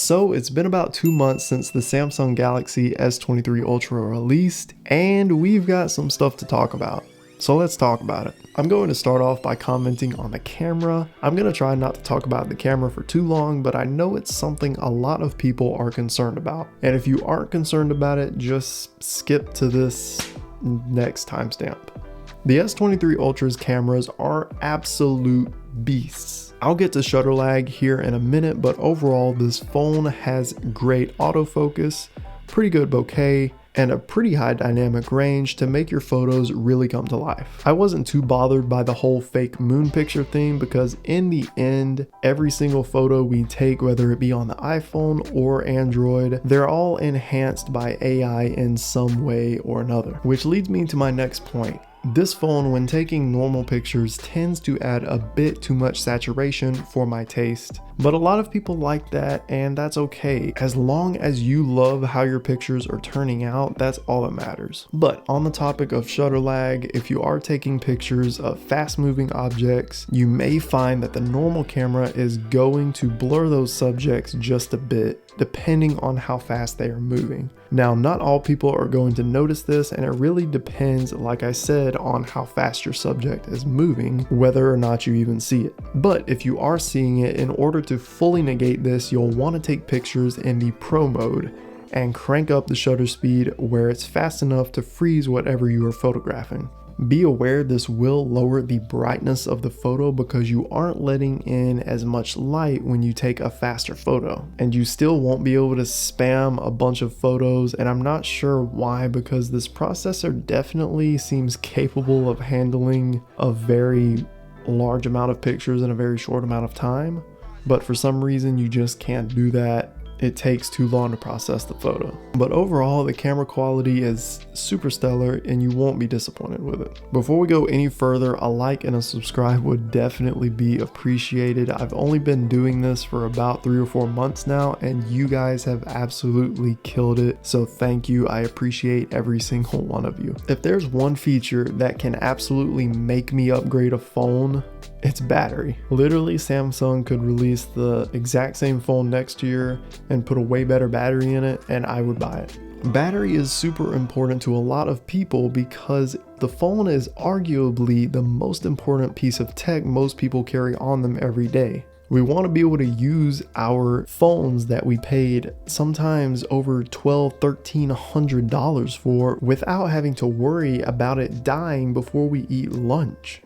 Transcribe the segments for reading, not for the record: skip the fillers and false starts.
So it's been about 2 months since the Samsung Galaxy S23 Ultra released, and we've got some stuff to talk about. So let's talk about it. I'm going to start off by commenting on the camera. I'm going to try not to talk about the camera for too long, but I know it's something a lot of people are concerned about. And if you aren't concerned about it, just skip to this next timestamp. The S23 Ultra's cameras are absolute beasts. I'll get to Shutterlag here in a minute, but overall this phone has great autofocus, pretty good bokeh, and a pretty high dynamic range to make your photos really come to life. I wasn't too bothered by the whole fake moon picture thing because in the end, every single photo we take, whether it be on the iPhone or Android, they're all enhanced by AI in some way or another. Which leads me to my next point. This phone, when taking normal pictures, tends to add a bit too much saturation for my taste. But a lot of people like that, and that's okay. As long as you love how your pictures are turning out, that's all that matters. But on the topic of Shutterlag, if you are taking pictures of fast-moving objects, you may find that the normal camera is going to blur those subjects just a bit, depending on how fast they are moving. Now, not all people are going to notice this, and it really depends, like I said, on how fast your subject is moving, whether or not you even see it. But if you are seeing it, in order to fully negate this, you'll want to take pictures in the Pro mode and crank up the shutter speed where it's fast enough to freeze whatever you are photographing. Be aware this will lower the brightness of the photo because you aren't letting in as much light when you take a faster photo, and you still won't be able to spam a bunch of photos, and I'm not sure why, because this processor definitely seems capable of handling a very large amount of pictures in a very short amount of time, but for some reason you just can't do that. It takes too long to process the photo. But overall, the camera quality is super stellar and you won't be disappointed with it. Before we go any further, a like and a subscribe would definitely be appreciated. I've only been doing this for about 3 or 4 months now, and you guys have absolutely killed it. So thank you. I appreciate every single one of you. If there's one feature that can absolutely make me upgrade a phone, it's battery. Literally, Samsung could release the exact same phone next year and put a way better battery in it, and I would buy it. Battery is super important to a lot of people because the phone is arguably the most important piece of tech most people carry on them every day. We want to be able to use our phones that we paid sometimes over $1,200, $1,300 for without having to worry about it dying before we eat lunch.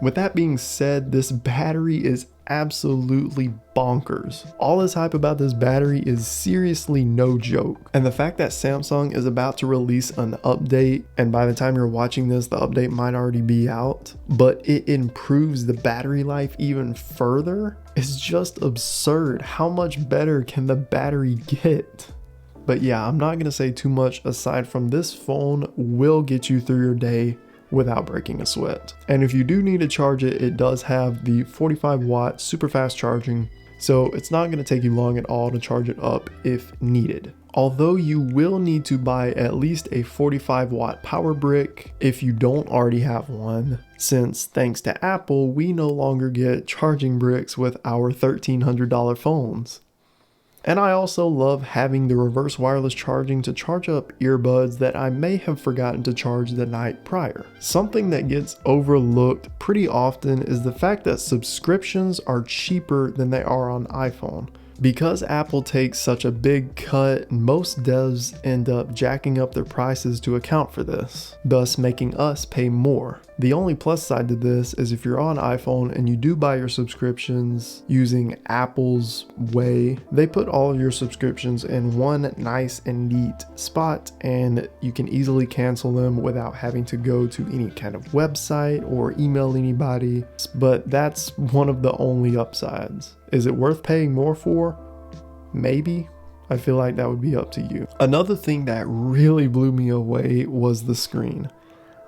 With that being said, this battery is absolutely bonkers. All this hype about this battery is seriously no joke. And the fact that Samsung is about to release an update, and by the time you're watching this, the update might already be out, but it improves the battery life even further, is just absurd. How much better can the battery get? But yeah, I'm not gonna say too much aside from this phone will get you through your day without breaking a sweat. And if you do need to charge it, it does have the 45-watt super fast charging, so it's not going to take you long at all to charge it up if needed. Although you will need to buy at least a 45-watt power brick if you don't already have one, since thanks to Apple, we no longer get charging bricks with our $1,300 phones. And I also love having the reverse wireless charging to charge up earbuds that I may have forgotten to charge the night prior. Something that gets overlooked pretty often is the fact that subscriptions are cheaper than they are on iPhone. Because Apple takes such a big cut, most devs end up jacking up their prices to account for this, thus making us pay more. The only plus side to this is if you're on iPhone and you do buy your subscriptions using Apple's way, they put all of your subscriptions in one nice and neat spot, and you can easily cancel them without having to go to any kind of website or email anybody. But that's one of the only upsides. Is it worth paying more for? Maybe. I feel like that would be up to you. Another thing that really blew me away was the screen.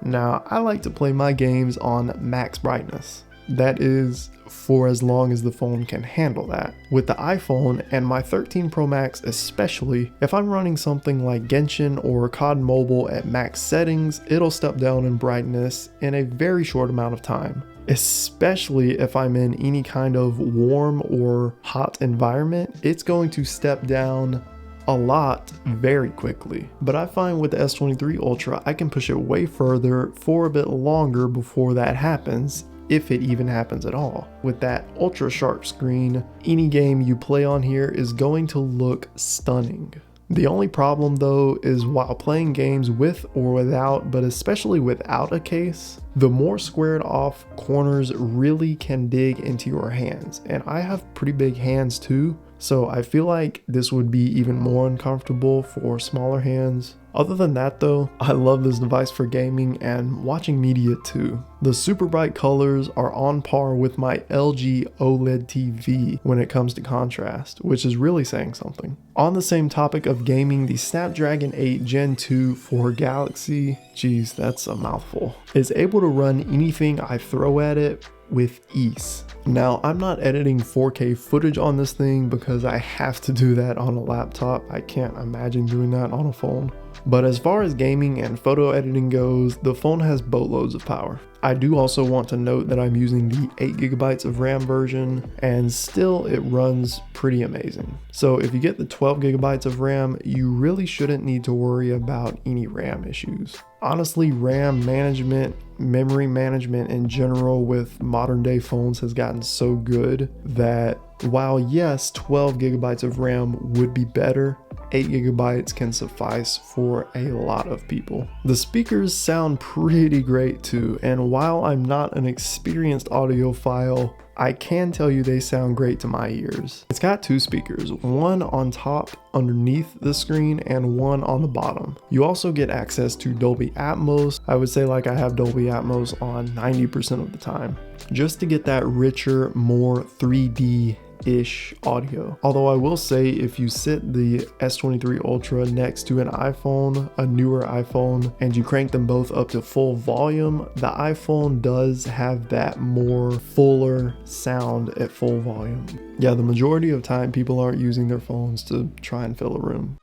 Now, I like to play my games on max brightness. That is for as long as the phone can handle that. With the iPhone and my 13 Pro Max especially, if I'm running something like Genshin or COD Mobile at max settings, it'll step down in brightness in a very short amount of time. especially if I'm in any kind of warm or hot environment. It's going to step down a lot very quickly. But I find with the S23 Ultra, I can push it way further for a bit longer before that happens, if it even happens at all. With that ultra sharp screen, any game you play on here is going to look stunning. The only problem though is while playing games with or without, but especially without a case, the more squared off corners really can dig into your hands. And I have pretty big hands too, so I feel like this would be even more uncomfortable for smaller hands. Other than that though, I love this device for gaming and watching media too. The super bright colors are on par with my LG OLED TV when it comes to contrast, which is really saying something. On the same topic of gaming, the Snapdragon 8 Gen 2 for Galaxy, geez, that's a mouthful, is able to run anything I throw at it with ease. Now, I'm not editing 4K footage on this thing because I have to do that on a laptop. I can't imagine doing that on a phone. But as far as gaming and photo editing goes, the phone has boatloads of power. I do also want to note that I'm using the 8GB of RAM version, and still it runs pretty amazing. So if you get the 12GB of RAM, you really shouldn't need to worry about any RAM issues. Honestly, RAM management, memory management in general with modern day phones has gotten so good that while yes, 12GB of RAM would be better, 8GB can suffice for a lot of people. The speakers sound pretty great too, and while I'm not an experienced audiophile, I can tell you they sound great to my ears. It's got two speakers, one on top underneath the screen and one on the bottom. You also get access to Dolby Atmos. I would say like I have Dolby Atmos on 90% of the time, just to get that richer, more 3D-ish audio. Although I will say if you sit the S23 Ultra next to an iPhone, a newer iPhone, and you crank them both up to full volume, the iPhone does have that more fuller sound at full volume. Yeah, the majority of time people aren't using their phones to try and fill a room.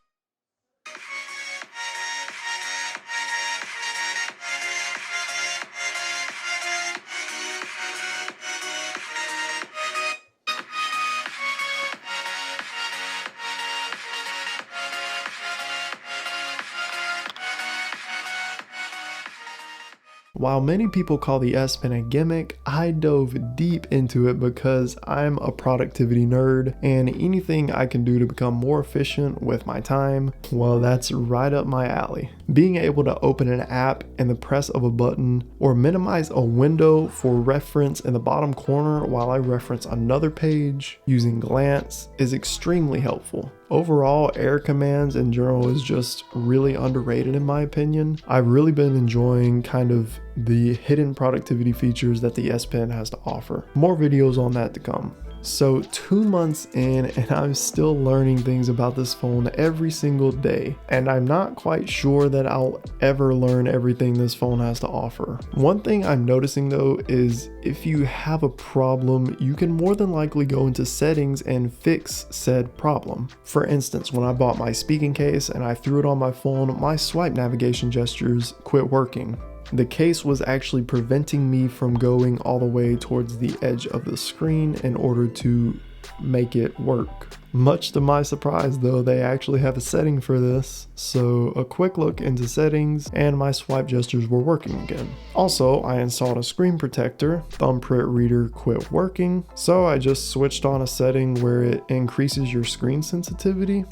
While many people call the S Pen a gimmick, I dove deep into it because I'm a productivity nerd, and anything I can do to become more efficient with my time, well, that's right up my alley. Being able to open an app in the press of a button, or minimize a window for reference in the bottom corner while I reference another page using glance is extremely helpful. Overall, air commands in general is just really underrated in my opinion. I've really been enjoying kind of the hidden productivity features that the S Pen has to offer. More videos on that to come. So 2 months in and I'm still learning things about this phone every single day, and I'm not quite sure that I'll ever learn everything this phone has to offer. One thing I'm noticing though is if you have a problem, you can more than likely go into settings and fix said problem. For instance, when I bought my speaking case and I threw it on my phone, my swipe navigation gestures quit working. The case was actually preventing me from going all the way towards the edge of the screen in order to make it work. Much to my surprise though, they actually have a setting for this, so a quick look into settings and my swipe gestures were working again. Also, I installed a screen protector, thumbprint reader quit working, so I just switched on a setting where it increases your screen sensitivity,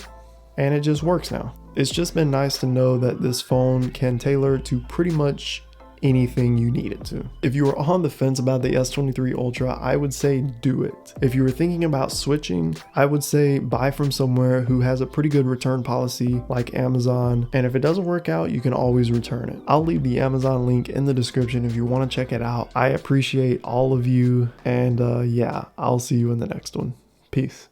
and it just works now. It's just been nice to know that this phone can tailor to pretty much anything you need it to. If you were on the fence about the S23 Ultra, I would say do it. If you were thinking about switching, I would say buy from somewhere who has a pretty good return policy like Amazon, and if it doesn't work out, you can always return it. I'll leave the Amazon link in the description if you want to check it out. I appreciate all of you, and yeah, I'll see you in the next one. Peace.